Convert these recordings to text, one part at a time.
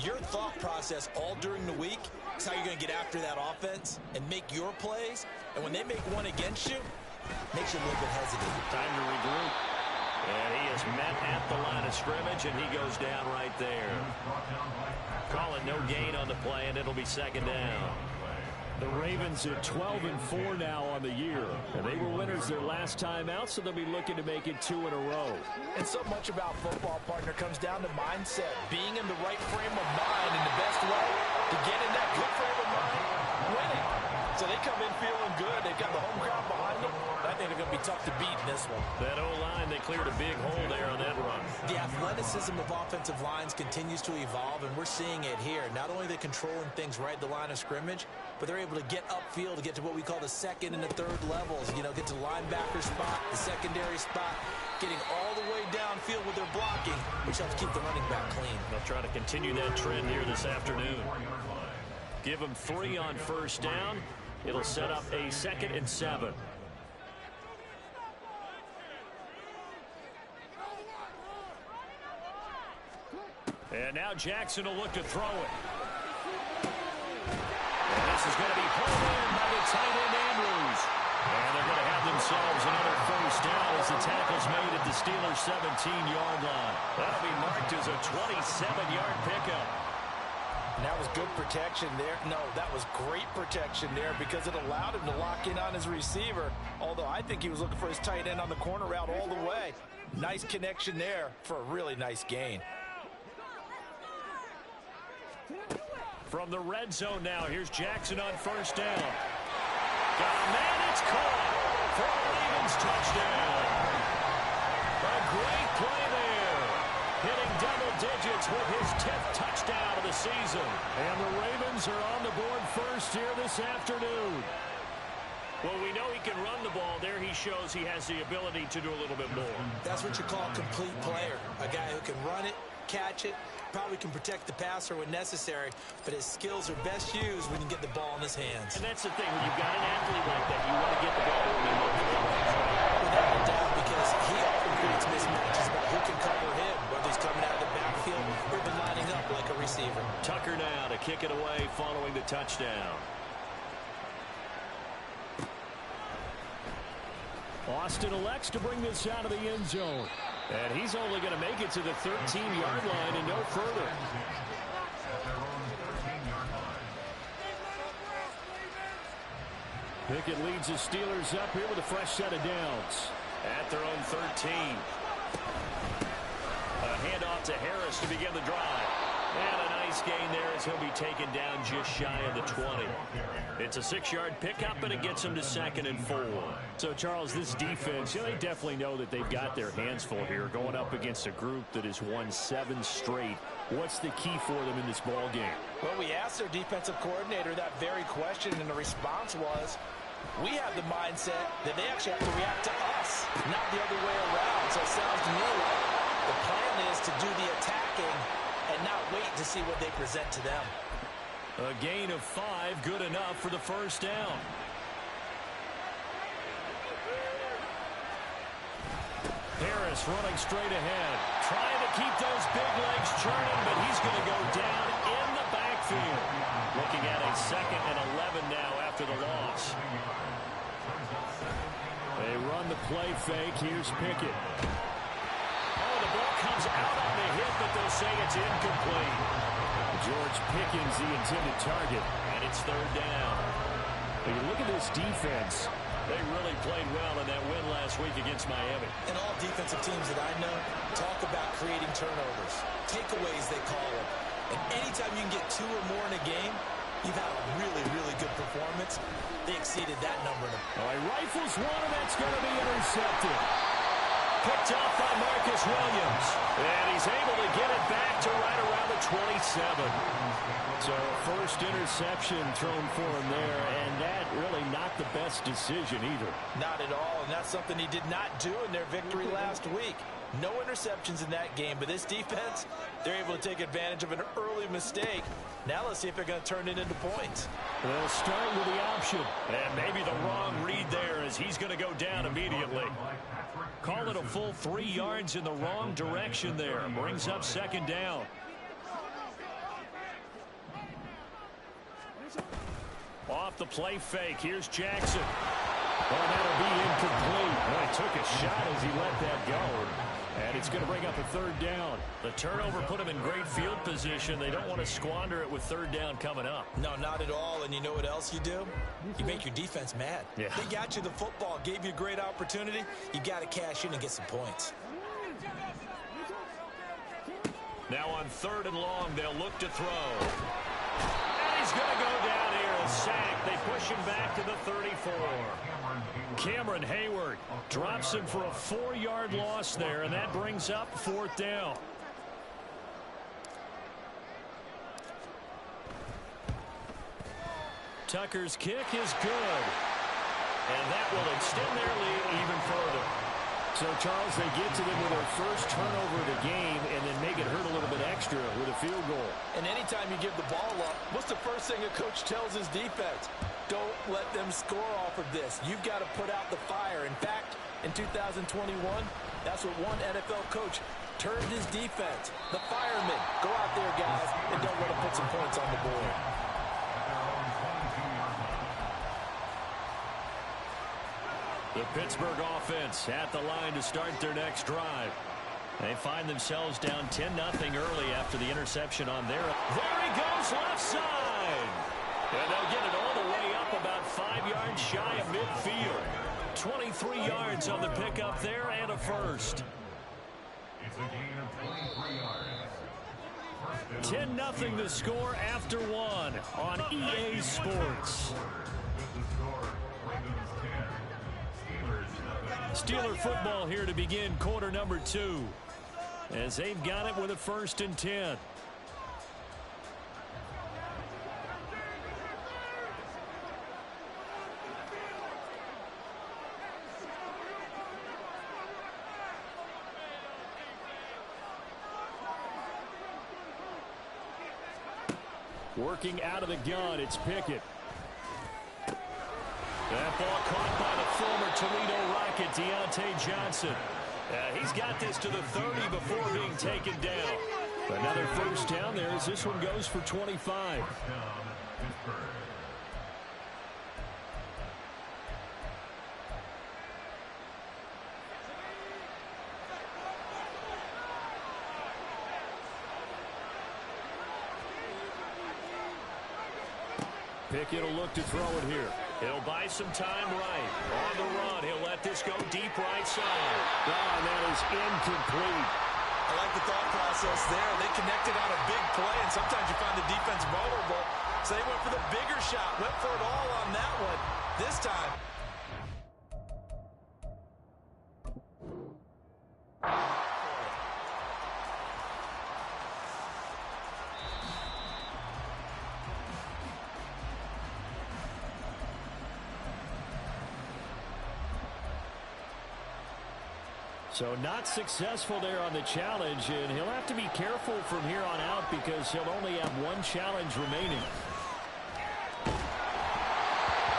Your thought process all during the week is how you're going to get after that offense and make your plays. And when they make one against you, it makes you a little bit hesitant. Time to regroup. And he is met at the line of scrimmage, and he goes down right there. Call it no gain on the play, and it'll be second down. The Ravens are 12-4 now on the year. And they were winners their last time out, so they'll be looking to make it 2 in a row. And so much about football, partner, comes down to mindset. Being in the right frame of mind, and the best way to get in that good frame of mind, winning. So they come in feeling good. They've got the home crowd behind them. I think they're going to be tough to beat in this one. That O-line, they cleared a big hole there on that run. The athleticism of offensive lines continues to evolve, and we're seeing it here. Not only are they controlling things right at the line of scrimmage, but they're able to get upfield to get to what we call the second and the third levels. You know, get to the linebacker spot, the secondary spot, getting all the way downfield with their blocking, which helps keep the running back clean. They'll try to continue that trend here this afternoon. Give them 3 on first down. It'll set up a 2nd and 7. And now Jackson will look to throw it. And this is going to be pulled in by the tight end Andrews. And they're going to have themselves another first down as the tackle's made at the Steelers' 17-yard line. That'll be marked as a 27-yard pickup. And that was good protection there. No, that was great protection there because it allowed him to lock in on his receiver. Although I think he was looking for his tight end on the corner route all the way. Nice connection there for a really nice gain. From the red zone now, here's Jackson on first down. Got a man, it's caught for a Ravens touchdown. A great play there. Hitting double digits with his 10th touchdown of the season. And the Ravens are on the board first here this afternoon. Well, we know he can run the ball. There he shows he has the ability to do a little bit more. That's what you call a complete player. A guy who can run it, catch it, probably can protect the passer when necessary, but his skills are best used when you get the ball in his hands. And that's the thing. When you've got an athlete like that, you want to get the ball when you want to. Without a doubt, because he often creates mismatches about who can cover him, whether he's coming out of the backfield or even lining up like a receiver. Tucker now to kick it away following the touchdown. Austin elects to bring this out of the end zone. And he's only going to make it to the 13-yard line and no further. Pickett leads the Steelers up here with a fresh set of downs. At their own 13. A handoff to Harris to begin the drive. And a nice gain there as he'll be taken down just shy of the 20. It's a 6-yard pickup, and it gets him to 2nd and 4. So, Charles, this defense, they definitely know that they've got their hands full here going up against a group that has won 7 straight. What's the key for them in this ball game? Well, we asked their defensive coordinator that very question, and the response was, we have the mindset that they actually have to react to us, not the other way around. So it sounds to me like the plan is to do the attacking and not wait to see what they present to them. A gain of 5, good enough for the first down. Harris running straight ahead, trying to keep those big legs churning, but he's going to go down in the backfield. Looking at a 2nd and 11 now after the loss. They run the play fake. Here's Pickett. Oh, the ball comes out on the hit, but they'll say it's incomplete. George Pickens, the intended target. And it's 3rd down. But you look at this defense. They really played well in that win last week against Miami. And all defensive teams that I know talk about creating turnovers. Takeaways, they call them. And anytime you can get 2 or more in a game, you've had a really, really good performance. They exceeded that number. Oh, he rifles one, and that's going to be intercepted. Picked off by Marcus Williams. And he's able to get it back to right around the 27. So first interception thrown for him there, and that really not the best decision either. Not at all, and that's something he did not do in their victory last week. No interceptions in that game, but this defense, they're able to take advantage of an early mistake. Now let's see if they're going to turn it into points. They'll start with the option. And maybe the wrong read there as he's going to go down immediately. Call it a full 3 yards in the wrong direction there. Brings up 2nd down. Off the play fake. Here's Jackson. Oh, that'll be incomplete. Well, he took a shot as he let that go. And it's going to bring up a third down. The turnover put them in great field position. They don't want to squander it with third down coming up. No, not at all. And you know what else you do? You make your defense mad. Yeah. They got you the football, gave you a great opportunity. You got to cash in and get some points. Now on 3rd and long, they'll look to throw. And he's going to go down here. A sack. They push him back to the 34. Cameron Hayward drops him for a 4-yard loss there, and that brings up 4th down. Tucker's kick is good. And that will extend their lead even further. So, Charles, they get to them with their first turnover of the game and then make it hurt a little bit extra with a field goal. And anytime you give the ball up, what's the first thing a coach tells his defense? Don't let them score off of this. You've got to put out the fire. In fact, in 2021, that's what one NFL coach termed his defense. The firemen. Go out there, guys, and don't let them put some points on the board. The Pittsburgh offense at the line to start their next drive. They find themselves down 10-0 early after the interception on there. There he goes, left side. And they'll get it all the way up about 5 yards shy of midfield. 23 yards on the pickup there and a first. It's a gain of 23 yards. 10-0 the score after 1 on EA Sports. Steeler football here to begin quarter number 2 as they've got it with a 1st and 10. Working out of the gun, it's Pickett. That ball caught by the former Toledo Rocket, Deontay Johnson. He's got this to the 30 before being taken down. Another first down there as this one goes for 25. Pickett will look to throw it here. He'll buy some time right. On the run, he'll let this go deep right side. Oh, and that is incomplete. I like the thought process there. They connected on a big play, and sometimes you find the defense vulnerable. So they went for the bigger shot, went for it all on that one. This time, so not successful there on the challenge, and he'll have to be careful from here on out because he'll only have one challenge remaining.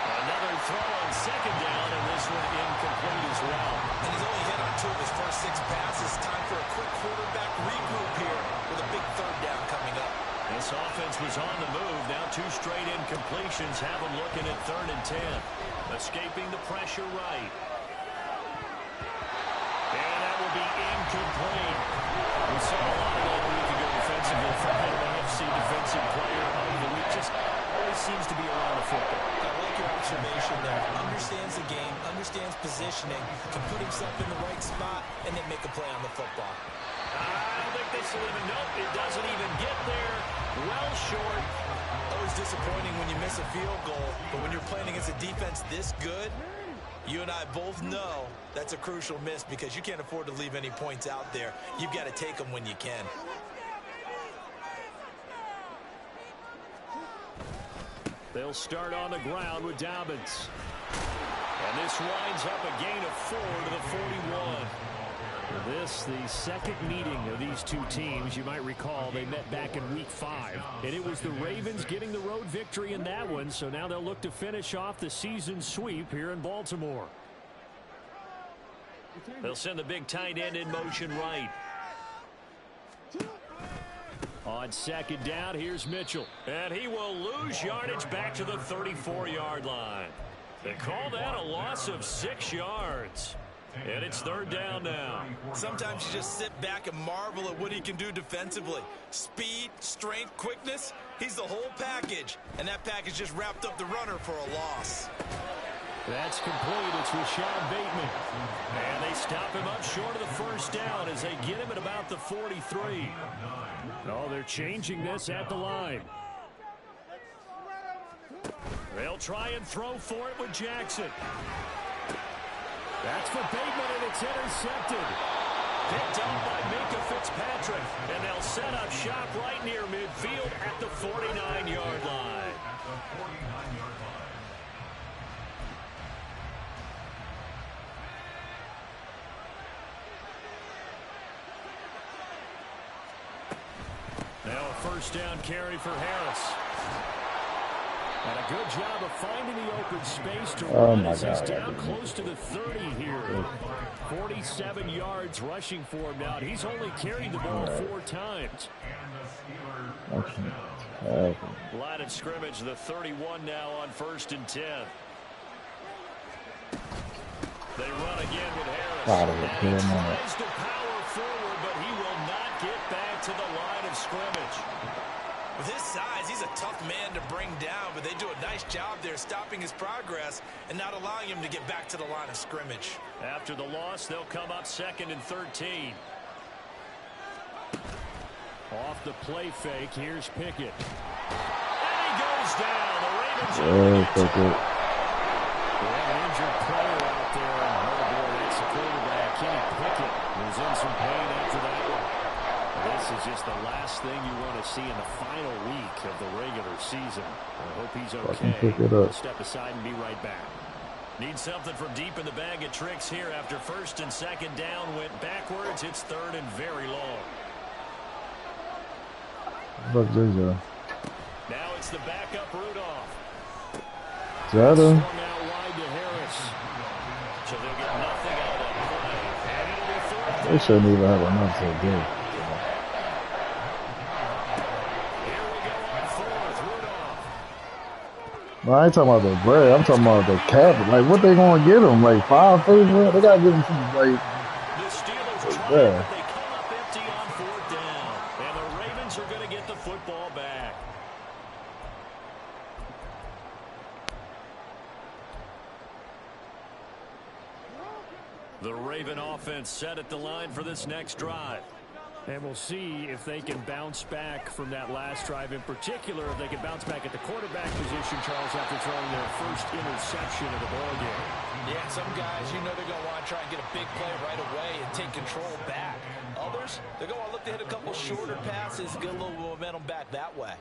Another throw on 2nd down, and this one incomplete as well. and he's only hit on 2 of his first 6 passes. Time for a quick quarterback regroup here with a big 3rd down coming up. This offense was on the move. Now 2 straight incompletions have them looking at 3rd and 10. Escaping the pressure right. And that will be incomplete. We saw a lot of that a week ago defensively from an AFC Defensive Player of the Week. Just always seems to be around the football. I like your observation there. Understands the game, understands positioning, can put himself in the right spot, and then make a play on the football. I don't think this will even, nope, it doesn't even get there. Well short. Always disappointing when you miss a field goal, but when you're playing against a defense this good, you and I both know that's a crucial miss because you can't afford to leave any points out there. You've got to take them when you can. They'll start on the ground with Dobbins. And this winds up a gain of 4 to the 41. This, the second meeting of these two teams. You might recall they met back in Week 5. And it was the Ravens getting the road victory in that one. So now they'll look to finish off the season sweep here in Baltimore. They'll send the big tight end in motion right. On second down, here's Mitchell. And he will lose yardage back to the 34-yard line. They call that a loss of 6 yards. And it's third down now. Sometimes you just sit back and marvel at what he can do defensively. Speed, strength, quickness, he's the whole package. And that package just wrapped up the runner for a loss. That's complete. It's Rashad Bateman. And they stop him up short of the first down as they get him at about the 43. Oh, they're changing this at the line. They'll try and throw for it with Jackson. That's for Bateman, and it's intercepted. Picked up by Minkah Fitzpatrick. And they'll set up shop right near midfield at the 49-yard line. Now a first down carry for Harris. And a good job of finding the open space to run as he's down close to the 30 here. 47 yards rushing for him now. He's only carried the ball 4 times. Line of scrimmage, the 31 now on 1st and 10. They run again with Harris. And he tries to power forward, but he will not get back to the line of scrimmage. With his size, he's a tough man to bring down, but they do a nice job there stopping his progress and not allowing him to get back to the line of scrimmage. After the loss, they'll come up 2nd and 13. Off the play fake, here's Pickett. And he goes down. The Ravens are we have an injured player out there. Oh, boy, that's the quarterback, Kenny Pickett, who's in some pain after that one. This is just the last thing you want to see in the final week of the regular season. I hope he's okay. We'll step aside and be right back. Need something from deep in the bag of tricks here after 1st and 2nd down went backwards. It's 3rd and very long. Now it's the backup Rudolph. Swung out wide to Harris. So they'll get nothing out of that play. And it'll be 4th. They shouldn't even have enough to do. No, I ain't talking about the bread. I'm talking about the cap. Like, what they gonna get them? Like 5 favorites? They gotta give them some, like. The Steelers try, but they come up empty on 4th down, and the Ravens are going to get the football back. The Raven offense set at the line for this next drive. And we'll see if they can bounce back from that last drive. In particular, if they can bounce back at the quarterback position, Charles, after throwing their first interception of the ballgame. Yeah, some guys, you know they're going to want to try and get a big play right away and take control back. Others, they're going to look to hit a couple shorter passes, get a little momentum back that way.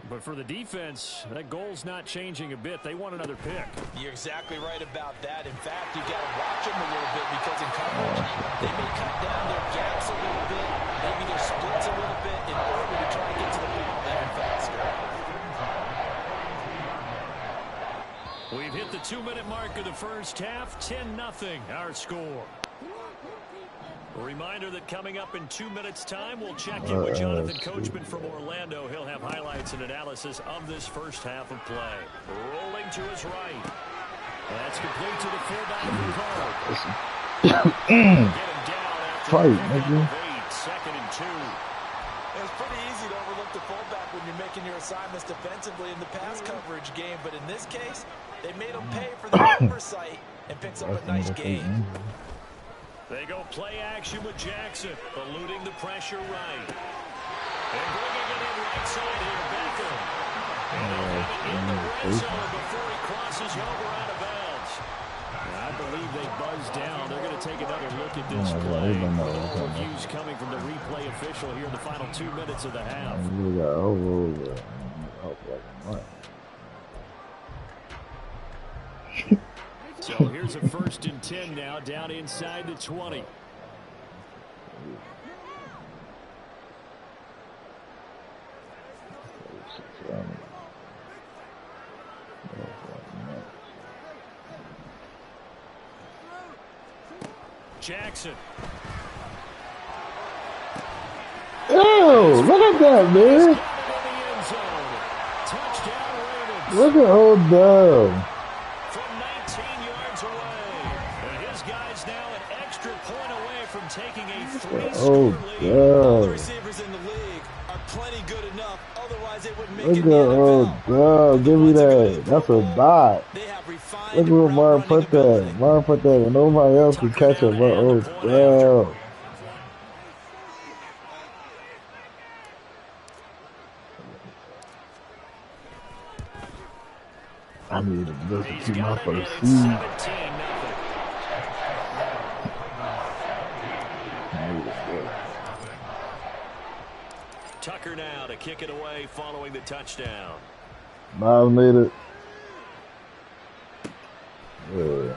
But for the defense, that goal's not changing a bit. They want another pick. You're exactly right about that. In fact, you got to watch them a little bit because in coverage, they may cut down their gaps a little bit, maybe their splits a little bit in order to try and get to the ball and faster. We've hit the 2-minute mark of the first half. 10-0 our score. A reminder that coming up in 2 minutes' time, we'll check in with Jonathan Coachman from Orlando. He'll have highlights and analysis of this first half of play. Rolling to his right. That's complete to the fullback Ricard. Get him down after 2nd and 2. It's pretty easy to overlook the fullback when you're making your assignments defensively in the pass coverage game, but in this case, they made him pay for the oversight and picks up a nice gain. They go play action with Jackson, eluding the pressure right. And bringing it in right side here, Beckham. And they'll have it in the red zone before he crosses over out of bounds. I believe they buzzed down. They're going to take another look at this play. All reviews coming from the replay official here in the final 2 minutes of the half. So here's a 1st and 10 now, down inside the 20. Jackson. Oh! Odell. Look at that, man. Look at Odell. From 19 yards away. And his guy's now an extra point away from taking a 3-score lead. All the receivers in the league are plenty good enough. Otherwise, they wouldn't make it in the NFL. Odell. Give me that. That's a dot. Look at where Martin put that. Martin put that when nobody else could catch it but Odell. I need to listen to my first seed. Tucker now to kick it away following the touchdown. Miles made it. Yeah.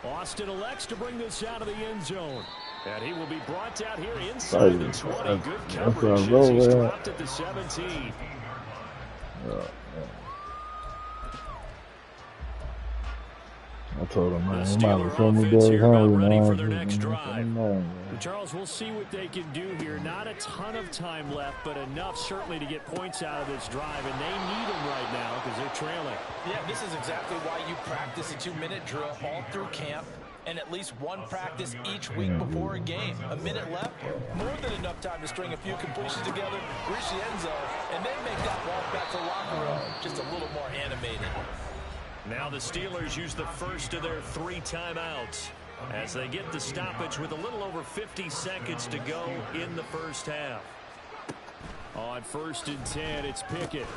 Austin elects to bring this out of the end zone. And he will be brought down here inside the 20. Good coverage as he's dropped at the 17. I told him, man, he might have told me Derrick Henry, man. Charles, we'll see what they can do here. Not a ton of time left, but enough certainly to get points out of this drive, and they need them right now because they're trailing. Yeah, this is exactly why you practice a 2-minute drill all through camp and at least one practice each week before a game. A minute left, more than enough time to string a few completions together, reach the end zone, and then make that walk back to the locker room just a little more animated. Now the Steelers use the first of their 3 timeouts as they get the stoppage with a little over 50 seconds to go in the first half. On 1st and 10, it's Pickett.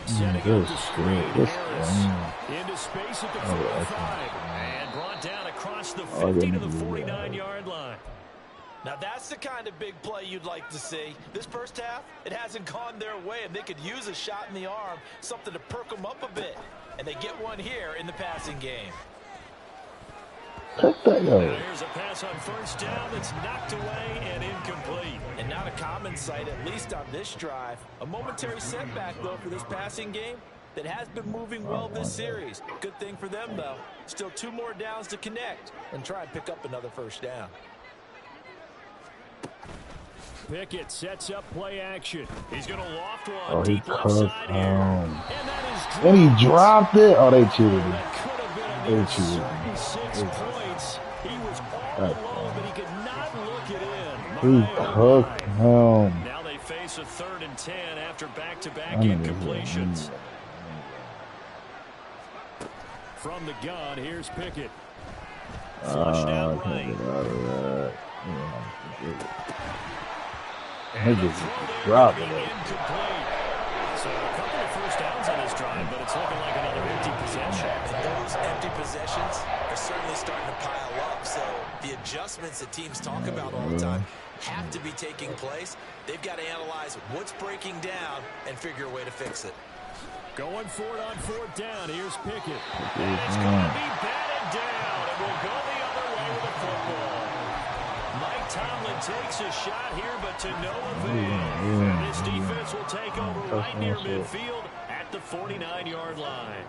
Setting up the screen. Harris into space at the 45. And brought down across the 50 to the 49-yard line. Now that's the kind of big play you'd like to see. This first half, it hasn't gone their way, and they could use a shot in the arm, something to perk them up a bit. And they get one here in the passing game. Here's a pass on 1st down that's knocked away and incomplete. And not a common sight, at least on this drive. A momentary setback, though, for this passing game that has been moving well this series. Good thing for them, though. Still 2 more downs to connect and try and pick up another 1st down. Pickett sets up play action. He's going to loft one. Oh, he deep left side here. And he dropped it. Oh, they cheated him. That could have been They a cheated 6 points. He was all alone, but he could not look it in. He cooked him. Now they face a 3rd and 10 after back-to-back incompletions. From the gun, here's Pickett. Flushed out right. Niggas dropping it. Incomplete. So a couple of 1st downs on this drive, but it's looking like another empty possession. And those empty possessions are certainly starting to pile up. So the adjustments that teams talk about all the time have to be taking place. They've got to analyze what's breaking down and figure a way to fix it. Going for it on 4th down. Here's Pickett. And it's going to be batted down. It will go the other way with the football. Mike Tomlin takes a shot here, but to no avail. And this defense will take over right near midfield at the 49-yard line.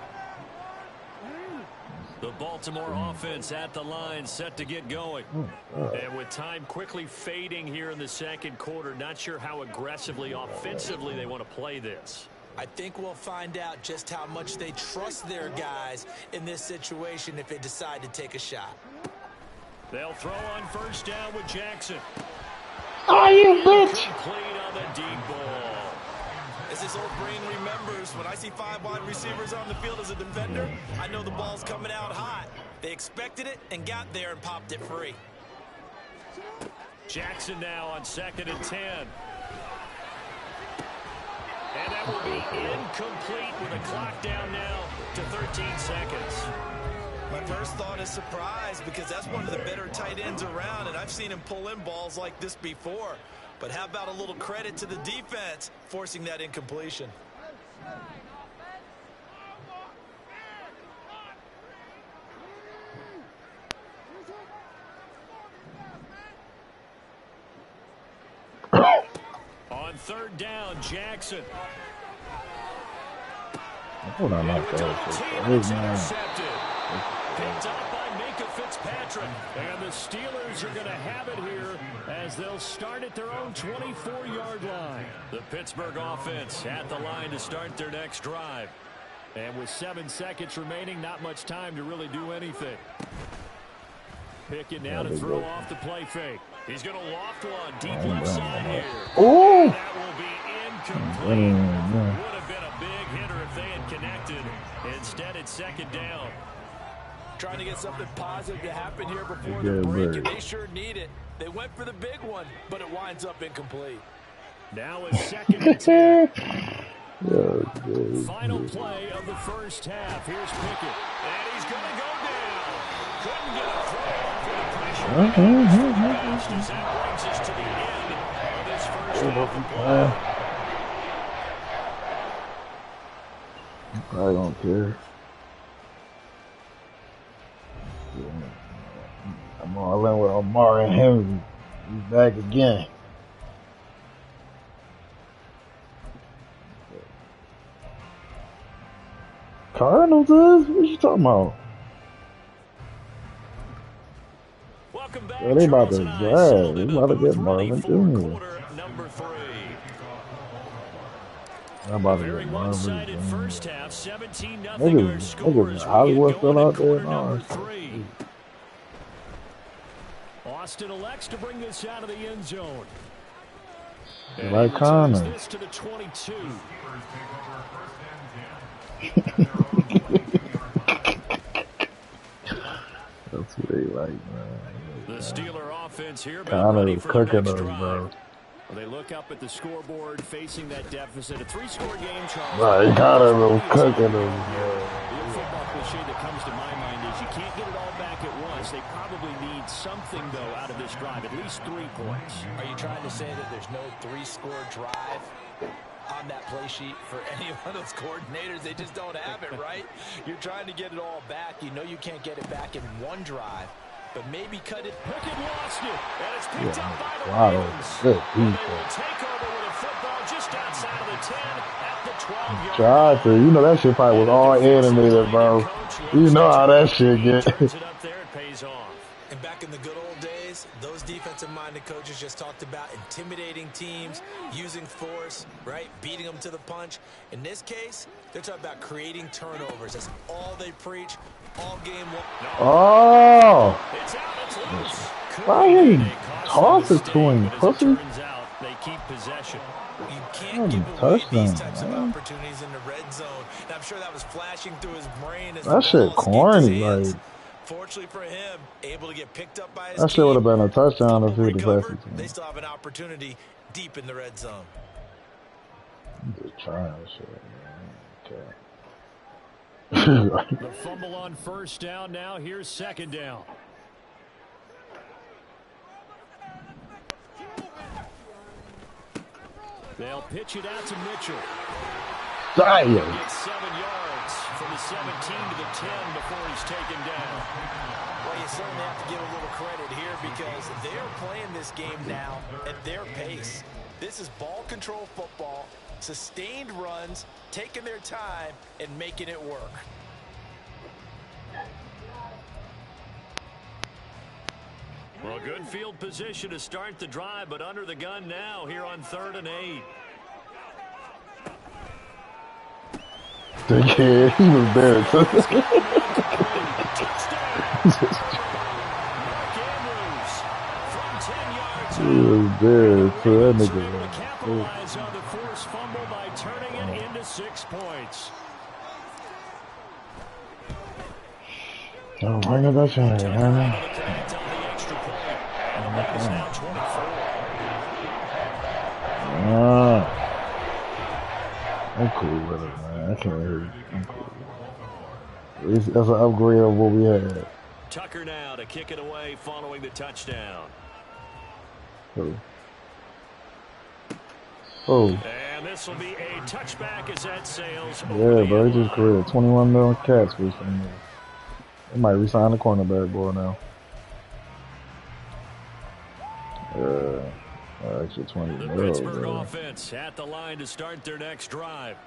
The Baltimore offense at the line, set to get going. And with time quickly fading here in the 2nd quarter, not sure how aggressively, offensively they want to play this. I think we'll find out just how much they trust their guys in this situation if they decide to take a shot. They'll throw on 1st down with Jackson. Oh, you bitch! Complete on the deep ball. As this old brain remembers, when I see 5 wide receivers on the field as a defender, I know the ball's coming out hot. They expected it and got there and popped it free. Jackson now on 2nd and 10. And that will be incomplete with a clock down now to 13 seconds. My first thought is surprise because that's one of the better tight ends around, and I've seen him pull in balls like this before. But how about a little credit to the defense forcing that incompletion? On 3rd down, Jackson. Hold on, not that. Intercepted. picked up by Minkah Fitzpatrick. And the Steelers are going to have it here as they'll start at their own 24-yard line. The Pittsburgh offense at the line to start their next drive. And with 7 seconds remaining, not much time to really do anything. Pickett now to throw off the play fake. He's going to loft one deep left side here. Oh! That will be incomplete. Would have been a big hitter if they had connected. Instead, it's second down. Trying to get something positive to happen here before the break, and they sure need it. They went for the big one, but it winds up incomplete. Now it's second and 10. Final play of the first half. Here's Pickett. And he's going to go down. Couldn't get a throw off with the pressure. As that brings us to the end of this first half of play. I don't care. I'm all in with Amari Henry. He's back again. Cardinals is? What you talking about? Welcome back. Yeah, they about to drag. They about to get Marvin Jr. I'm about to get Marvin Jr. First half, 17-0 Niggas Hollywood still out there and all. Austin elects to bring this out of the end zone. Like Connor. This to the 22. That's what they like, man. The Steeler offense here. Connor is cooking us, bro. Well, they look up at the scoreboard, facing that deficit. A 3-score game, Charles. Right, Connor is cooking us, bro. The football cliche that comes to my mind is you can't get it all back at once. They probably need something, though, out of this drive, at least 3 points. Are you trying to say that there's no 3-score drive on that play sheet for any one of those coordinators? They just don't have it, right? You're trying to get it all back. You know you can't get it back in one drive, but maybe cut it. Pickett lost it, and it's picked up by the Ravens. Good They will take over with a football just outside of the 10 at the 12-yard Tried to, you know that shit probably was all animated, bro. You know how that shit get. Turns it up there, it pays off. And back in the good old days, those defensive-minded coaches just talked about intimidating teams, using force, right, beating them to the punch. In this case, they're talking about creating turnovers. That's all they preach all game long. Oh! It's out, it's loose. Why did he toss it to him, pussy? Turns out they keep possession. You can't give away these types of opportunities in the red zone. And I'm sure that was flashing through his brain as that shit corny, like. Fortunately for him, able to get picked up by his that shit would have been a touchdown if he would have passed it to him. They still have an opportunity deep in the red zone. I'm just trying shit, man. The fumble on first down now. Here's second down. They'll pitch it out to Mitchell. Damn. Gets 7 yards from the 17 to the 10 before he's taken down. Well, you certainly have to give a little credit here because they're playing this game now at their pace. This is ball control football, sustained runs, taking their time, and making it work. Well, good field position to start the drive, but under the gun now here on 3rd and 8. The kid, he was there. He was there, so that nigga. Capitalize on the forced fumble by turning it into 6 points. Oh, bring it back in, man. I'm cool with it, man. I can't hear you. I'm cool. At least that's an upgrade of what we had. Tucker now to kick it away following the touchdown. Oh. And this will be a touchback as that sails. Yeah, bro, he just created 21 million cats recently. They might resign the cornerback boy now. Actually 20 The million. Pittsburgh offense at the line to start their next drive.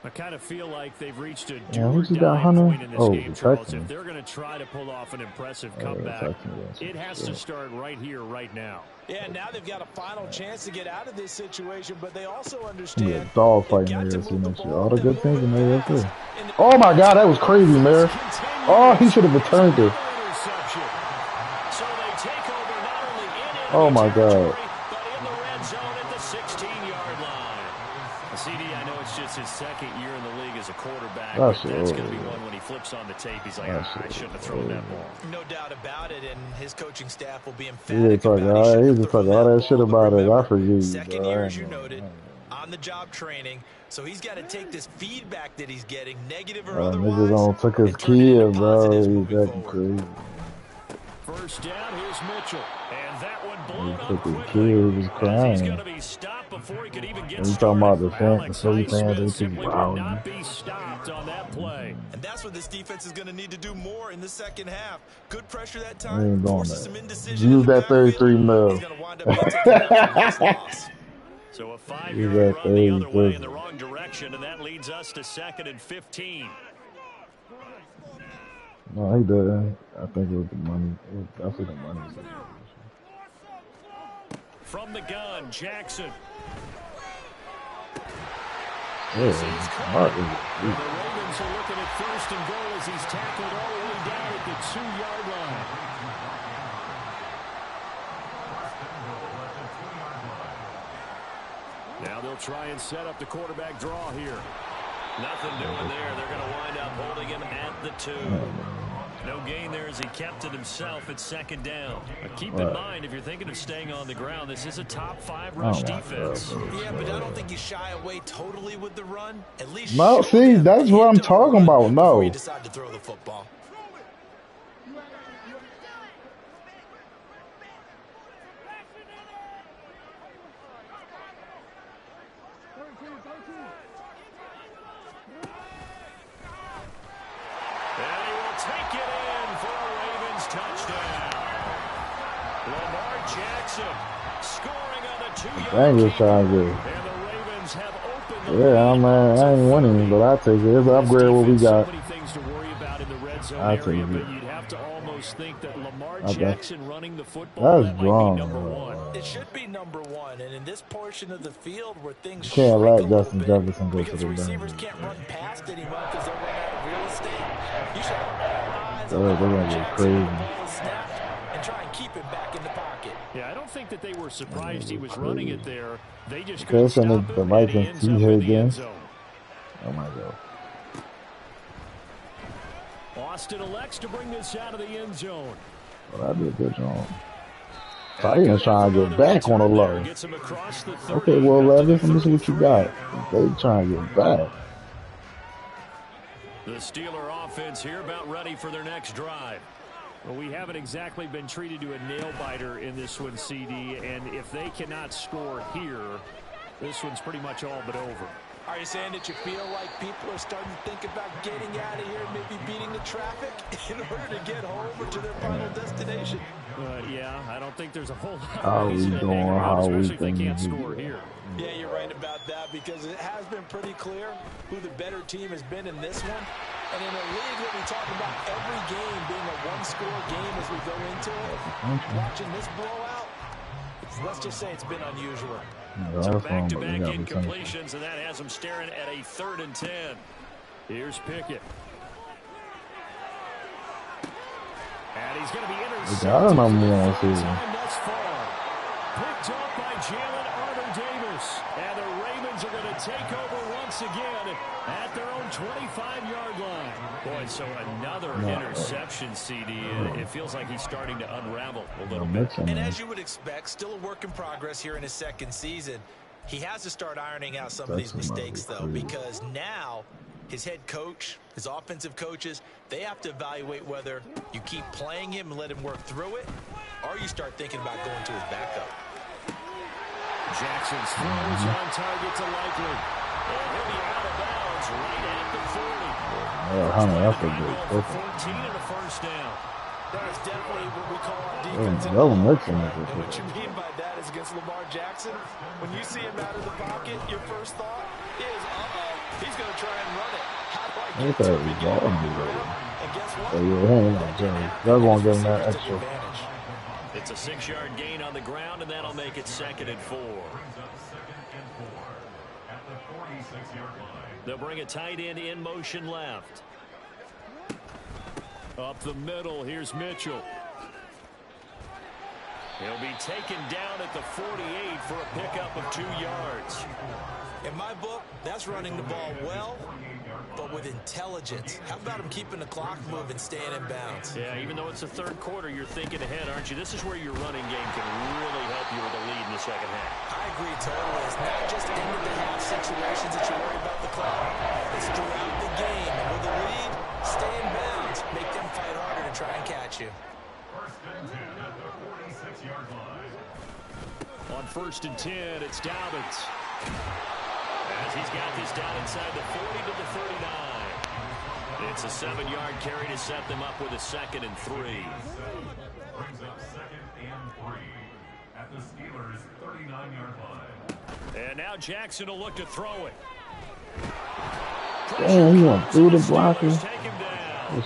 I kind of feel like they've reached a do-or-die point in this game, Charles. Texans. If they're going to try to pull off an impressive comeback, it has to start right here, right now. Yeah, now they've got a final chance to get out of this situation, but they also understand a dog fight in the AFC next year. All the good things in the AFC. Oh my God, that was crazy, man. Oh, he should have returned it. Oh my God. His second year in the league as a quarterback. That's going to be one when he flips on the tape. He's like, I shouldn't have thrown that ball. No doubt about it, and his coaching staff will be emphatic. He just talking all that shit about it. I forget. Second year, as you noted, on the job training. So he's got to take this feedback that he's getting, negative or otherwise. Niggas don't took his kid, bro. He's acting crazy. First down, here's Mitchell. And that one blown up quickly. He was crying. He's going to be stopped before he could even get started. Talking about the Philly fans, they simply would not be stopped on that play. And that's what this defense is going to need to do more in the second half. Good pressure that time. Forces some indecision. Use that 33 mil. So a 5-yard run the other way in the wrong direction, and that leads us to 2nd and 15. No, he didn't. I think it was the money. It was definitely the money. From the gun, Jackson. Yeah, smart. The Ravens are looking at 1st and goal as he's tackled all the way down at the 2-yard line. Now they'll try and set up the quarterback draw here. Nothing doing there. They're going to wind up holding him at the 2. No gain there as he kept it himself at 2nd down. But keep in mind, if you're thinking of staying on the ground, this is a top 5 rush defense. Yeah, but I don't think you shy away totally with the run. At least no, see, that's what I'm talking about. No. You decide to throw the football. Dang, you're trying to. Yeah, I ain't winning, but I take it. It's an upgrade what we got. I take it. You'd have to almost think that Lamar Jackson running the football that's wrong. It should be number 1, and in this portion of the field where things can't let Justin Jefferson go to the receivers can't run past anyone because they're running out of real estate. You should have eyes on they're gonna get crazy. And try and keep him back in the pocket. Yeah, I don't think that they were surprised he was running it there. They just couldn't stop him the Vikings see her again. Oh my God. Austin elects to bring this out of the end zone. Well, that'd be a good job. Titans trying to get back on the low. Okay, well, Levis, let me see what you got. They trying to get back. The Steeler offense here about ready for their next drive. Well, we haven't exactly been treated to a nail-biter in this one, CD, and if they cannot score here, this one's pretty much all but over. Are you saying that you feel like people are starting to think about getting out of here and maybe beating the traffic in order to get home or to their final destination? Yeah, I don't think there's a whole lot of reason to hang around, especially if they can't score here. Yeah, you're right about that because it has been pretty clear who the better team has been in this one. And in a league that we talk about every game being a one-score game as we go into it, watching this blowout, let's just say it's been unusual. So back-to-back incompletions, and that has them staring at a 3rd and 10. Here's Pickett. And he's going to be intercepted. I don't know more season. Picked up by Jalen Armour-Davis. And the Ravens are going to take over once again at their own 25-yard line. Boy, so another interception, CD. It feels like he's starting to unravel a little bit. And as you would expect, still a work in progress here in his 2nd season. He has to start ironing out some of these mistakes, though, because now his head coach, his offensive coaches, they have to evaluate whether you keep playing him and let him work through it, or you start thinking about going to his backup. Jackson's throws on target to Likely. And he'll be out of bounds right at the 40. That's a good 14 and a 1st down. That is definitely what we call our defense. And what you mean by that is against Lamar Jackson, when you see him out of the pocket, your first thought is, uh-oh. He's going to try and run it. How do I I get thought to it was it? ball. And guess what? Oh, yeah, hang on, Johnny. They're going to give him that extra. It's a 6-yard gain on the ground, and that'll make it 2nd and 4. They'll bring a tight end in motion left. Up the middle, here's Mitchell. He'll be taken down at the 48 for a pickup of 2 yards. In my book, that's running the ball well, but with intelligence. How about him keeping the clock moving, staying in bounds? Yeah, even though it's the 3rd quarter, you're thinking ahead, aren't you? This is where your running game can really help you with a lead in the 2nd half. I agree totally. It's not just end-of-the-half situations that you worry about the clock. It's throughout the game. And with the lead, stay in bounds. Make them fight harder to try and catch you. On 1st and 10, it's Dobbins. As he's got this down inside the 40 to the 39. It's a 7-yard carry to set them up with a 2nd and 3. Brings up 2nd and 3 at the Steelers' 39-yard line. And now Jackson will look to throw it. Damn, he went through the blocker. Take him down.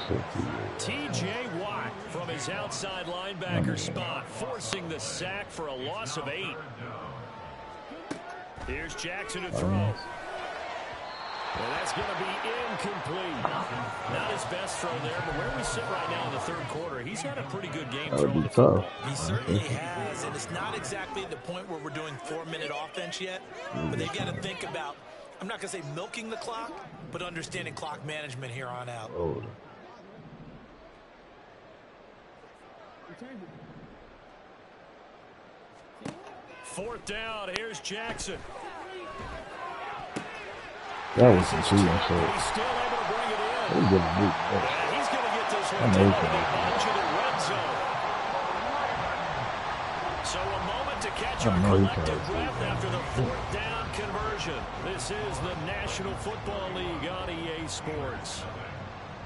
T.J. Watt from his outside linebacker spot, forcing the sack for a loss of 8. Here's Jackson to throw. And that's going to be incomplete. Not his best throw there, but where we sit right now in the 3rd quarter, he's had a pretty good game throwing the football. He certainly has, and it's not exactly the point where we're doing 4-minute offense yet, but they've got to think about, I'm not going to say milking the clock, but understanding clock management here on out. Oh. Fourth down, here's Jackson. That was some cheating shit. He's still able to bring it in. He's going to beat And he's going to get this I one know down he to can. the edge of the red zone. So a moment to catch I our know he collective can. breath after the 4th down conversion. This is the National Football League on EA Sports.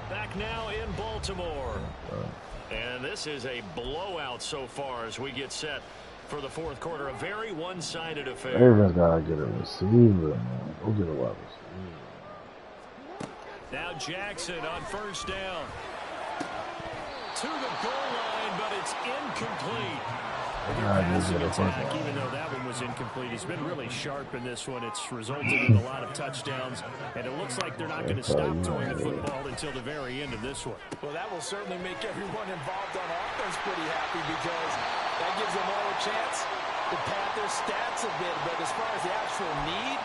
Back now in Baltimore. And this is a blowout so far as we get set for the 4th quarter. A very one-sided affair. Ravens got to get a receiver, man. Go get a wide receiver. Now Jackson on 1st down. To the goal line, but it's incomplete. Passing attack, even though that one was incomplete, has been really sharp in this one. It's resulted in a lot of touchdowns, and it looks like they're not going to stop throwing the football until the very end of this one. Well, that will certainly make everyone involved on offense pretty happy because that gives them all a chance to pad their stats a bit. But as far as the actual need,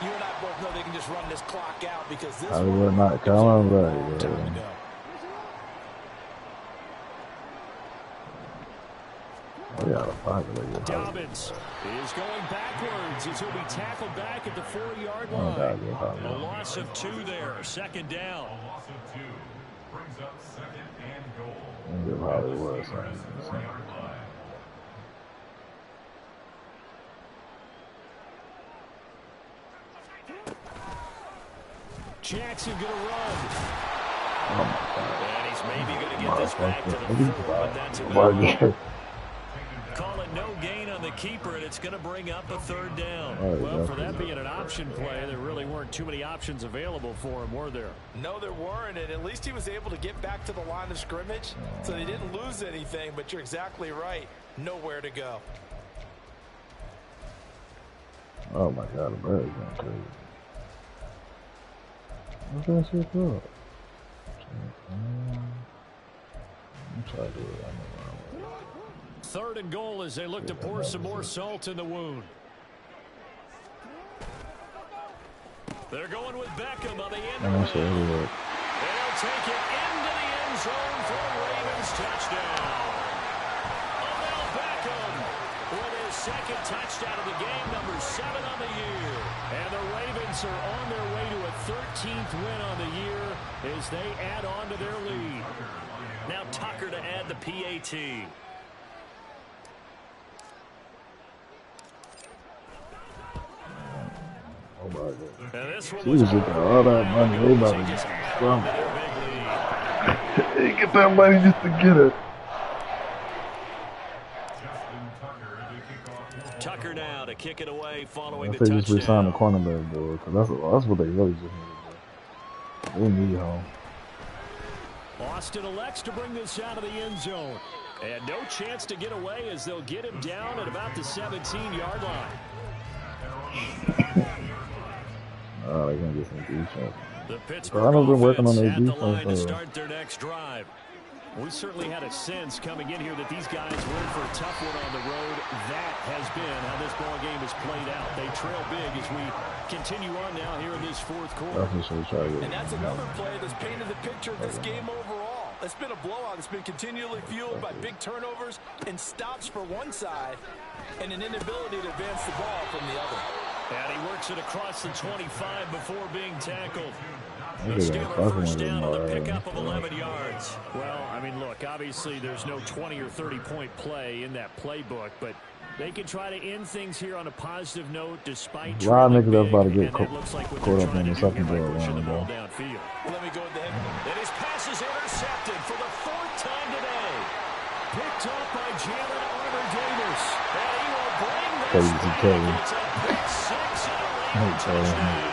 you and I both know they can just run this clock out because this I will not come back. time to go. Dobbins is going backwards as he'll be tackled back at the 4-yard line. A loss of 2 there, 2nd down. A loss of 2 brings up 2nd and goal. Jackson going to run. And he's maybe going to get this back to the 4, but that's a Call it no gain on the keeper, and it's going to bring up a 3rd down. Well, for that being an option play, there really weren't too many options available for him, were there? No, there weren't, and at least he was able to get back to the line of scrimmage, so they didn't lose anything, but you're exactly right. Nowhere to go. Oh, my God, the bird's going crazy. What's that shit for? I'm trying to do it. 3rd and goal as they look to pour some more salt in the wound. They're going with Beckham on the end. They'll take it into the end zone for a Ravens touchdown. Odell Beckham with his 2nd touchdown of the game, number 7 on the year. And the Ravens are on their way to a 13th win on the year as they add on to their lead. Now Tucker to add the PAT. And this one was all that money. They about to scrum. They get that money just to get it. Tucker now to to kick it away following the They just re-signed the touchdown. cornerback, boy, because that's what they really just need to do. They need home. Austin elects to bring this out of the end zone. And no chance to get away as they'll get him down at about the 17-yard line. Oh, they're going to get some defense. The I Pittsburgh know they're working on offense their at the line to defense. start their next drive. We certainly had a sense coming in here that these guys were in for a tough one on the road. That has been how this ball game has played out. They trail big as we continue on now here in this fourth quarter. And that's another play that's painted the picture of this game overall. It's been a blowout. It's been continually fueled by big turnovers and stops for one side and an inability to advance the ball from the other. And he works it across the 25 before being tackled. The Steelers first down on the pickup of 11 yards. Well, I mean, look, obviously there's no 20 or 30-point play in that playbook, but they can try to end things here on a positive note despite A lot of trailing niggas that's about to big, get and that looks like what caught they're up trying in to the do here second by goal pushing the round, ball though. downfield. Let me go with the head. And his pass is intercepted for the fourth time today. Picked up by Jalen Armour-Davis. And he will bring this Crazy back. Kelly. It's a pick six and a Raider touchdown.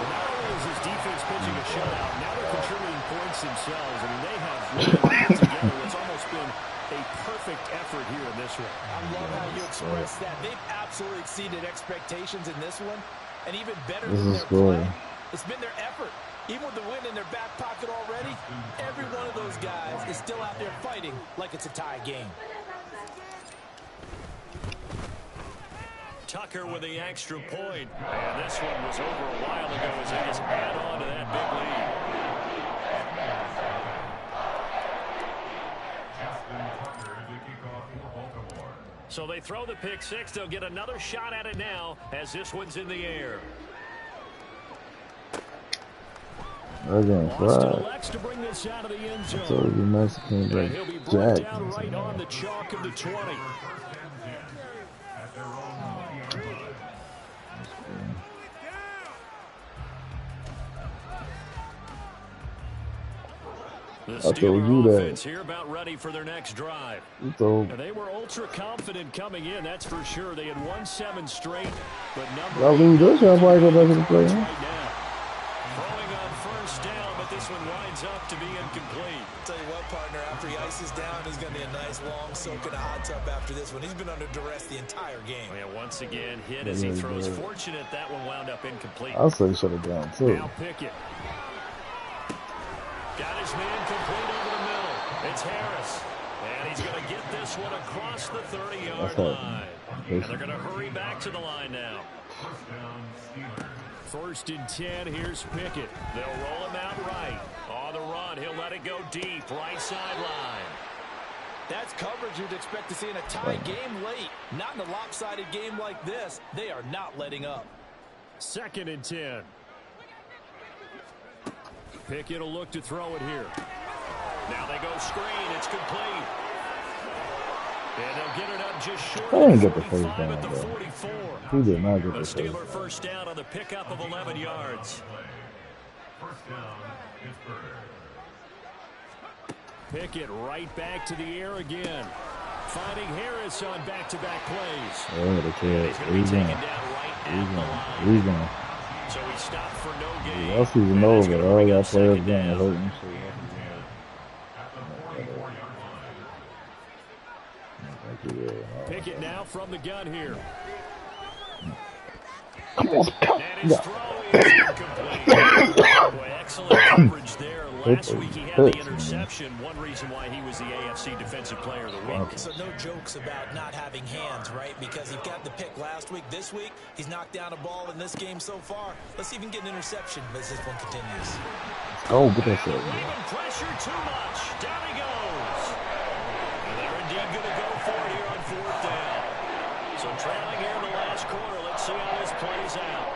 Not only is his defense pitching a shutout, now they're contributing points themselves. I mean, they have really put together what's almost been a perfect effort here in this one. I love how you express that. They've absolutely exceeded expectations in this one, and even better than their play. It's been their effort. Even with the win in their back pocket already, every one of those guys is still out there fighting like it's a tie game. Tucker with the extra point. And this one was over a while ago as they just add on to that big lead. So they throw the pick six. They'll get another shot at it now as this one's in the air. Austin elects to bring this out of the end zone. So the Mexicans And like he'll be brought Jack. down right on the chalk of the 20. The Steelers offense here about ready for their next drive. So They were ultra confident coming in, that's for sure. They had won 7 straight, but y'all lose this, y'all probably go back to the play. right Huh? now. Throwing on first down, but this one winds up to be incomplete. Tell you what, partner, after he ices down, he's going to be a nice long soak in a hot tub after this one. He's been under duress the entire game. Yeah, once again, hit as he throws. Fortunate that one wound up incomplete. I'll say shut it down too. Now Pickett. Got his man complete over the middle. It's Harris. And he's going to get this one across the 30-yard line. And they're going to hurry back to the line now. First and 10, here's Pickett. They'll roll him out right. On the run, he'll let it go deep. Right sideline. That's coverage you'd expect to see in a tie game late. Not in a lopsided game like this. They are not letting up. Second and 10. Pickett will look to throw it here. Now they go screen. It's complete. And they'll get it up just short I of didn't the get the first 45 down, at the though. 44. He did not get The the first. Steeler first down on the pickup of 11 yards. First down, Pittsburgh. Pickett right back to the air again. Finding Harris on back-to-back plays. Oh, the kid. He's going to be taken down right at the line. He's gone. So he stopped for no gain. That season And that's over. gonna All bring y'all up players second getting down. hurt and shit. Pickett now from the gun here. And his throw is incomplete. Boy, excellent coverage there. Last week he had the interception. One reason why he was the AFC Defensive Player of the Week. So no jokes about not having hands, right? Because he got the pick last week. This week, he's knocked down a ball in this game so far. Let's see if he can get an interception as this one continues. Oh, get that shit. Leaving pressure too much. Down he goes. And they're indeed going to go for it here on fourth down. So trailing here in the last quarter. Let's see how this plays out.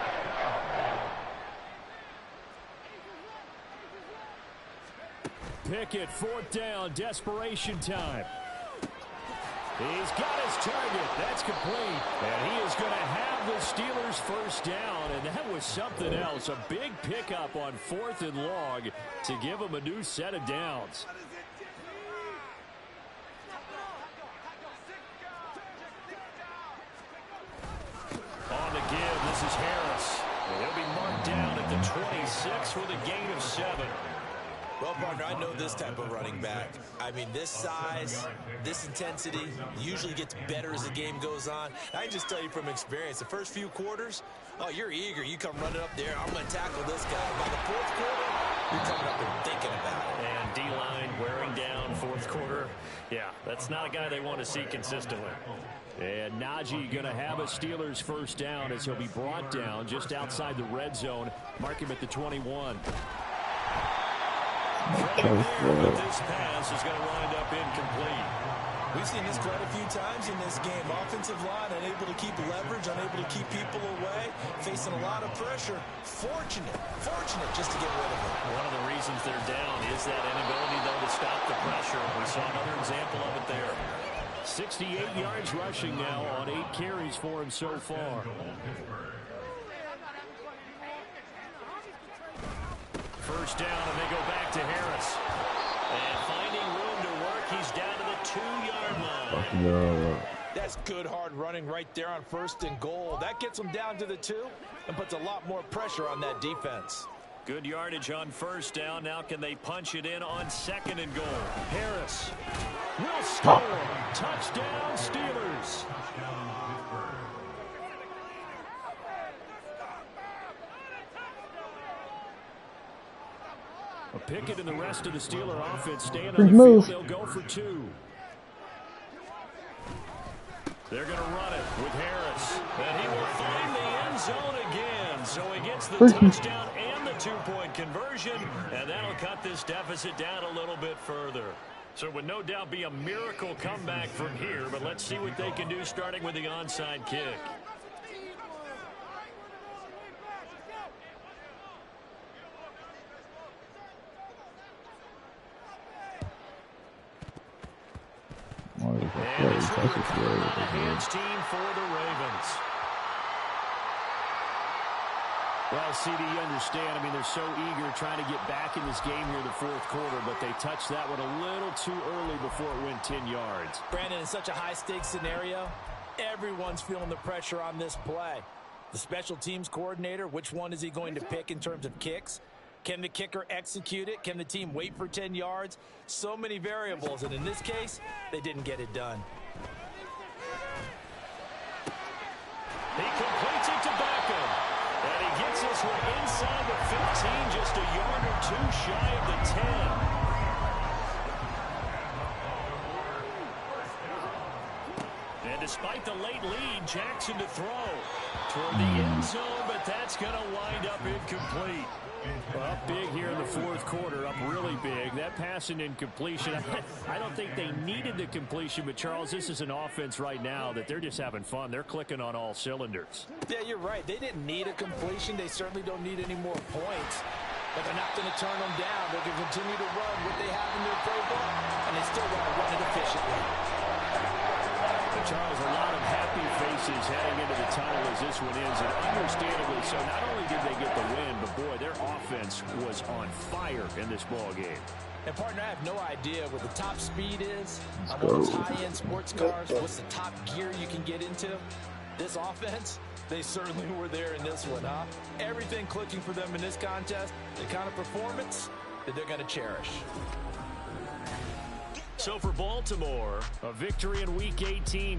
Pickett, fourth down, desperation time. He's got his target. That's complete. And he is going to have the Steelers first down. And that was something else. A big pickup on 4th and long to give him a new set of downs. 26 for the gain of 7. Well, partner, I know this type of running back. I mean, this size, this intensity usually gets better as the game goes on. I can just tell you from experience, the first few quarters, oh, you're eager. You come running up there, I'm going to tackle this guy. By the fourth quarter, you're coming up and thinking about it. And D-line wearing down fourth quarter. Yeah, that's not a guy they want to see consistently. And Najee going to have a Steelers first down as he'll be brought down just outside the red zone. Mark him at the 21. This pass is going to wind up incomplete. We've seen this quite a few times in this game. Offensive line unable to keep leverage, unable to keep people away, facing a lot of pressure. Fortunate just to get rid of it. One of the reasons they're down is that inability, though, to stop the pressure. We saw another example of it there. 68 yards rushing now on 8 carries for him so far. First down, and they go back to Harris. And finding room to work, he's down to the 2-yard line. That's good hard running right there on 1st and goal. That gets them down to the 2 and puts a lot more pressure on that defense. Good yardage on 1st down. Now can they punch it in on 2nd and goal? Harris will score. Touchdown, Steelers. Pickett and the rest of the Steeler offense staying on the field. They'll go for 2. They're going to run it with Harris. And he will find the end zone again. So he gets the touchdown and the 2-point conversion. And that'll cut this deficit down a little bit further. So it would no doubt be a miracle comeback from here. But let's see what they can do starting with the onside kick. And it's a recovered on the hands team for the Ravens. Well, CD, you understand. I mean, they're so eager trying to get back in this game here in the fourth quarter, but they touched that one a little too early before it went 10 yards. Brandon, in such a high-stakes scenario, everyone's feeling the pressure on this play. The special teams coordinator, which one is he going to pick in terms of kicks? Can the kicker execute it? Can the team wait for 10 yards? So many variables, and in this case, they didn't get it done. He completes it to Beckham. And he gets this one inside the 15, just a yard or 2 shy of the 10. And despite the late lead, Jackson to throw toward the end zone, but that's going to wind up incomplete. Up big here in the fourth quarter, up really big. That pass and incompletion, I don't think they needed the completion, but Charles, this is an offense right now that they're just having fun. They're clicking on all cylinders. Yeah, you're right. They didn't need a completion. They certainly don't need any more points. But they're not going to turn them down. They're going to continue to run what they have in their playbook, and they still want to run it efficiently. Charles, a lot of happy faces heading into the tunnel as this one ends, and understandably so. Not only did they get the win, but boy, their offense was on fire in this ball game. And partner, I have no idea what the top speed is on one of those high-end sports cars. What's the top gear you can get into? This offense, they certainly were there in this one, huh? Everything clicking for them in this contest, the kind of performance that they're going to cherish. So for Baltimore, a victory in Week 18.